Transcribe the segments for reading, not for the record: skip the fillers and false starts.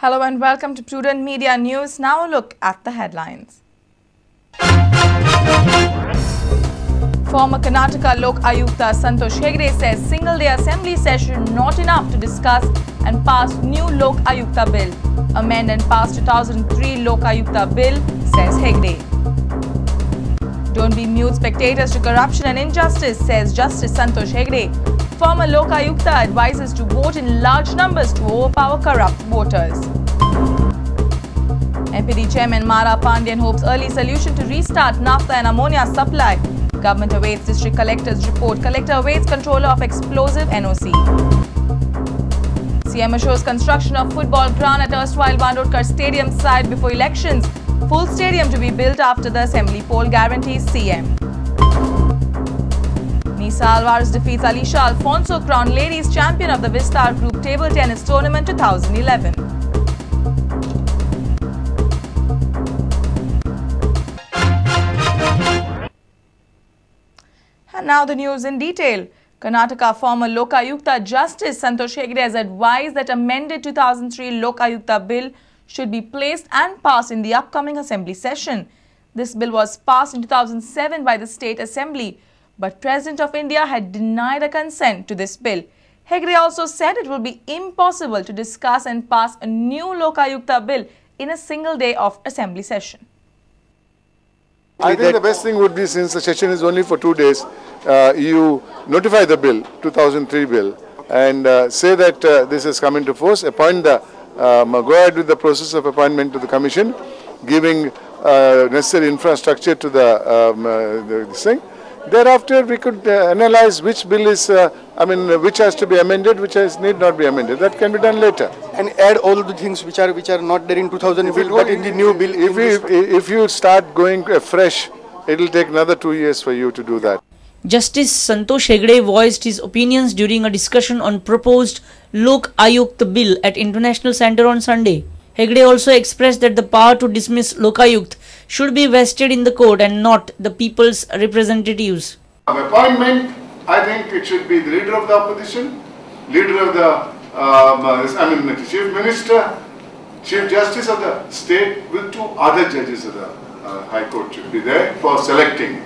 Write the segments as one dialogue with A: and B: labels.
A: Hello and welcome to Prudent Media News. Now a look at the headlines. Former Karnataka Lokayukta Santosh Hegde says single-day assembly session not enough to discuss and pass new Lokayukta bill. Amend and pass 2003 Lokayukta bill, says Hegde. Don't be mute spectators to corruption and injustice, says Justice Santosh Hegde. Former Lokayukta advises to vote in large numbers to overpower corrupt voters. MPD Chairman Mara Pandian hopes early solution to restart naphtha and ammonia supply. Government awaits District Collector's report. Collector awaits controller of explosive NOC. CM assures construction of football ground at erstwhile Bandodkar Stadium site before elections. Full stadium to be built after the assembly poll, guarantees CM. Nisa Alvarez defeats Alisha Alfonso, crowned ladies champion of the Vistar Group Table Tennis Tournament 2011. And now the news in detail. Karnataka former Lokayukta Justice Santosh Hegde has advised that amended 2003 Lokayukta bill should be placed and passed in the upcoming assembly session. This bill was passed in 2007 by the State Assembly, but President of India had denied a consent to this bill. Hegde also said it would be impossible to discuss and pass a new Lokayukta bill in a single day of assembly session.
B: I think the best thing would be, since the session is only for 2 days, you notify the bill, 2003 bill, and say that this has come into force, appoint the, go ahead with the process of appointment to the commission, giving necessary infrastructure to this thing. Thereafter, we could analyze which bill is, which has to be amended, which need not be amended. That can be done later.
C: And add all the things which are not there in 2000 bill, but in the new bill.
B: If you start going afresh, it will take another 2 years for you to do that.
D: Justice Santosh Hegde voiced his opinions during a discussion on proposed Lokayukta bill at International Centre on Sunday. Hegde also expressed that the power to dismiss Lokayukta should be vested in the court and not the people's representatives.
B: Appointment, I think it should be the leader of the opposition, leader of the, Chief Minister, Chief Justice of the state with 2 other judges of the High Court should be there for selecting.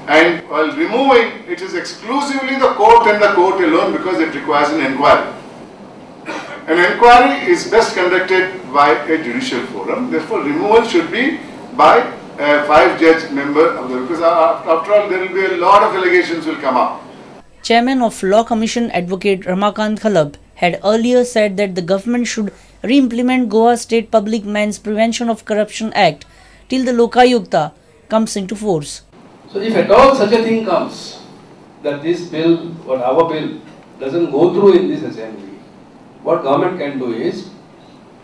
B: And while removing, it is exclusively the court and the court alone because it requires an inquiry. An inquiry is best conducted by a judicial forum. Therefore, removal should be by a 5-judge member of the, because after all there will be a lot of allegations will come up.
D: Chairman of Law Commission Advocate Ramakant Khalab had earlier said that the government should re-implement Goa State Public Men's Prevention of Corruption Act till the Lokayukta comes into force.
E: So if at all such a thing comes, that this bill or our bill doesn't go through in this assembly, what government can do is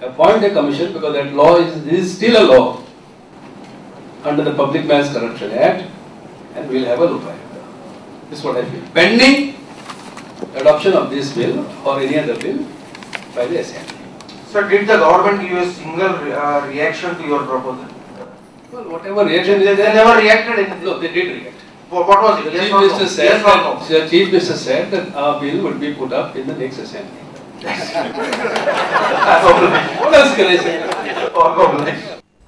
E: appoint a commission, because that law is still a law under the Public Men's Corruption Act, and we'll have a look at it. This is what I feel. Pending adoption of this bill or any other bill by the assembly.
F: Sir, did the government give a single reaction to your proposal?
E: Well, whatever reaction is there,
F: they never reacted.
E: No, they did react.
F: What was it?
E: The Chief Minister said that the Chief Minister said that our bill would be put up in the next assembly. What else can I say?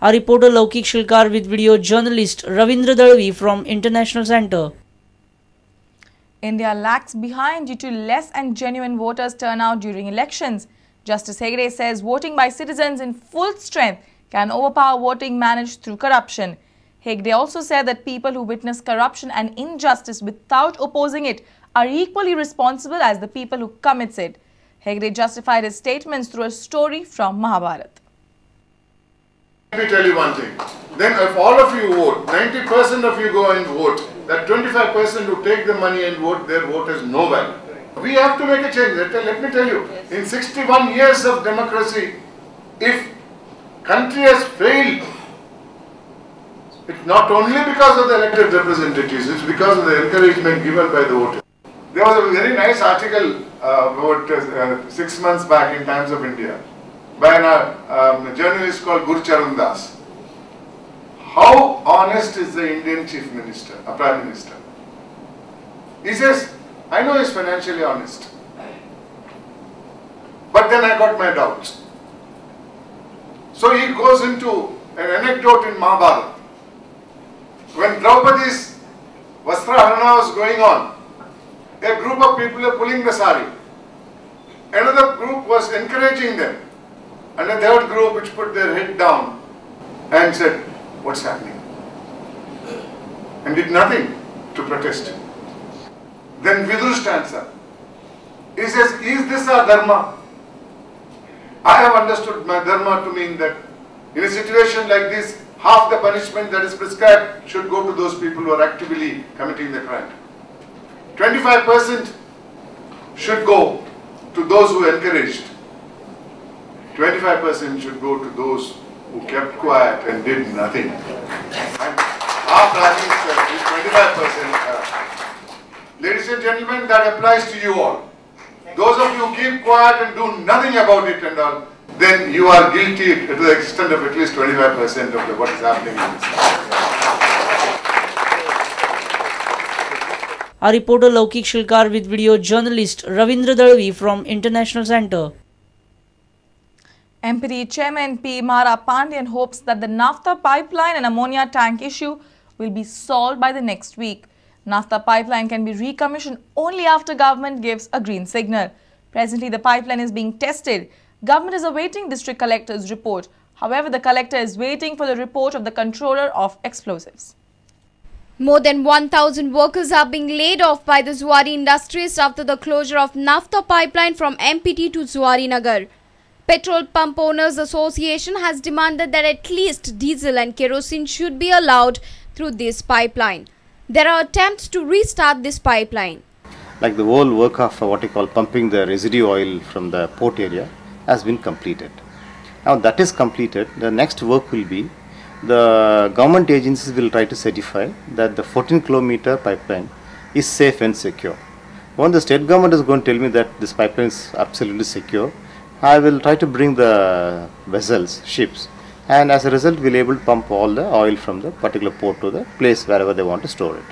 D: Our reporter Laukik Shilkar with video journalist Ravindra Dalvi from International Centre.
A: India lags behind due to less and genuine voters turnout during elections. Justice Hegde says voting by citizens in full strength can overpower voting managed through corruption. Hegde also said that people who witness corruption and injustice without opposing it are equally responsible as the people who commits it. Hegde justified his statements through a story from Mahabharata.
B: Let me tell you one thing. then if all of you vote, 90% of you go and vote, that 25% who take the money and vote, their vote has no value. We have to make a change. Let me tell you, in 61 years of democracy, if country has failed, it's not only because of the elected representatives, it's because of the encouragement given by the voters. There was a very nice article about 6 months back in Times of India by a journalist called Guru Charan Das. How honest is the Indian Chief Minister, a Prime Minister? He says, I know he's financially honest, but then I got my doubts. So he goes into an anecdote in Mahabharata. When Draupadi's Vastraharana was going on, a group of people were pulling the sari. Another group was encouraging them. And a third group which put their head down and said, what's happening? And did nothing to protest. Then Vidur stands up. He says, is this our dharma? I have understood my dharma to mean that in a situation like this, half the punishment that is prescribed should go to those people who are actively committing the crime. 25% should go to those who encouraged. 25% should go to those who kept quiet and did nothing. And our Prime Minister is 25%. Ladies and gentlemen, that applies to you all. Those of you who keep quiet and do nothing about it and all, then you are guilty to the extent of at least 25% of what is happening in this country.
D: Our reporter Laukik Shilkar with video journalist Ravindra Dalvi from International Center.
A: MPD Chairman P. Mara Pandian hopes that the naphtha pipeline and ammonia tank issue will be solved by the next week. Naphtha pipeline can be recommissioned only after government gives a green signal. Presently, the pipeline is being tested. Government is awaiting district collector's report. However, the collector is waiting for the report of the controller of explosives.
G: More than 1,000 workers are being laid off by the Zuari industries after the closure of naphtha pipeline from MPT to Zuari Nagar. Petrol Pump Owners Association has demanded that at least diesel and kerosene should be allowed through this pipeline. There are attempts to restart this pipeline.
H: Like the whole work of what you call pumping the residue oil from the port area has been completed. Now that is completed, the next work will be the government agencies will try to certify that the 14-kilometer pipeline is safe and secure. When the state government is going to tell me that this pipeline is absolutely secure, I will try to bring the vessels, ships, and as a result we will be able to pump all the oil from the particular port to the place wherever they want to store it.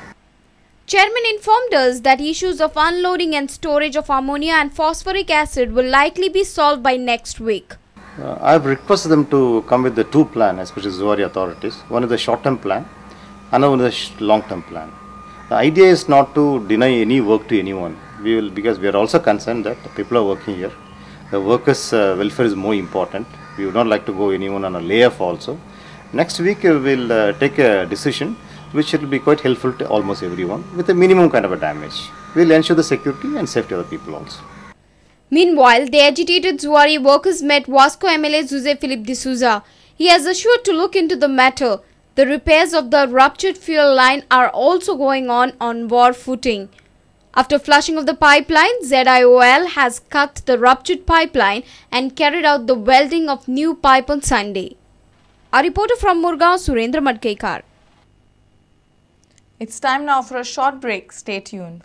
G: Chairman informed us that issues of unloading and storage of ammonia and phosphoric acid will likely be solved by next week.
H: I have requested them to come with the two plans, especially Zuari authorities. One is the short-term plan, another one is the long-term plan. The idea is not to deny any work to anyone. Because we are also concerned that the people are working here. The workers' welfare is more important. We would not like to go anyone on a layoff also. Next week we will take a decision which will be quite helpful to almost everyone with a minimum kind of a damage. We will ensure the security and safety of the people also.
G: Meanwhile, the agitated Zuari workers met Vasco MLA Jose Philip D'Souza. He has assured to look into the matter. The repairs of the ruptured fuel line are also going on war footing. After flushing of the pipeline, ZIOL has cut the ruptured pipeline and carried out the welding of new pipe on Sunday. Our reporter from Murgaon, Surendra Madkekar.
A: It's time now for a short break. Stay tuned.